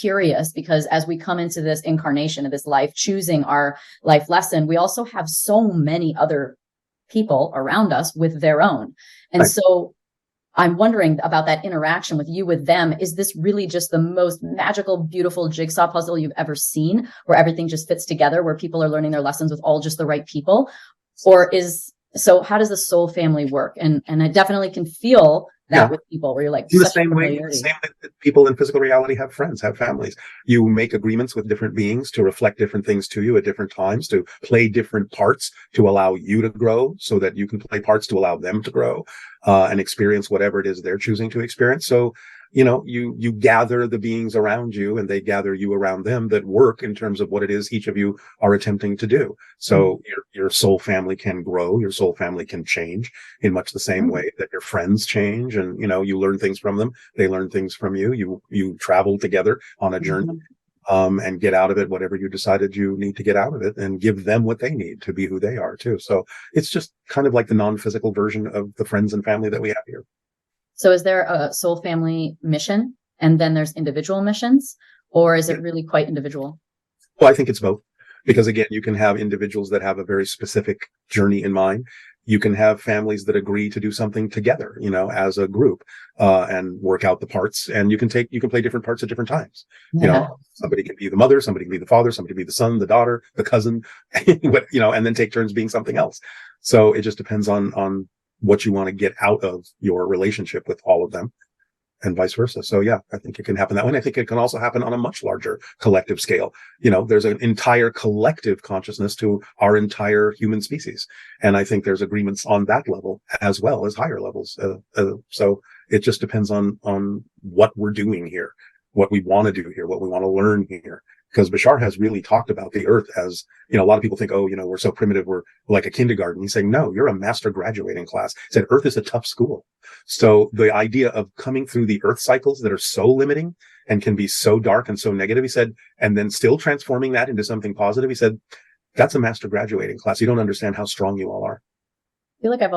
curious because as we come into this incarnation of this life, choosing our life lesson, we also have so many other people around us with their own. And Right. so I'm wondering about that interaction with you, with them. Is this really just the most magical, beautiful jigsaw puzzle you've ever seen, where everything just fits together, where people are learning their lessons with all just the right people? So how does the soul family work? And I definitely can feel that Yeah. with people where you're like In the such a same way, familiarity. that people in physical reality have friends, have families. You make agreements with different beings to reflect different things to you at different times, to play different parts to allow you to grow so that you can play parts to allow them to grow, and experience whatever it is they're choosing to experience. So, you gather the beings around you and they gather you around them that work in terms of what it is each of you are attempting to do. So your soul family can grow, your soul family can change in much the same way that your friends change, and you learn things from them, they learn things from you. You travel together on a journey, and get out of it whatever you decided you need to get out of it, and give them what they need to be who they are too. So it's just kind of like the non-physical version of the friends and family that we have here. So is there a soul family mission and then there's individual missions, or is it really quite individual? Well, I think it's both, because again, you can have individuals that have a very specific journey in mind. You can have families that agree to do something together, as a group, and work out the parts. And you can play different parts at different times. Yeah. Somebody can be the mother, somebody can be the father, somebody can be the son, the daughter, the cousin, and then take turns being something else. So it just depends on what you want to get out of your relationship with all of them, and vice versa. So yeah, I think it can happen that way. And I think it can also happen on a much larger collective scale. There's an entire collective consciousness to our entire human species. And I think there's agreements on that level as well as higher levels. So it just depends on what we're doing here, what we want to do here, what we want to learn here. Because Bashar has really talked about the earth as, a lot of people think, oh, we're so primitive, we're like a kindergarten. He's saying, no, you're a master graduating class. He said, earth is a tough school. So the idea of coming through the earth cycles that are so limiting and can be so dark and so negative, he said, and then still transforming that into something positive, he said, that's a master graduating class. You don't understand how strong you all are. I feel like I've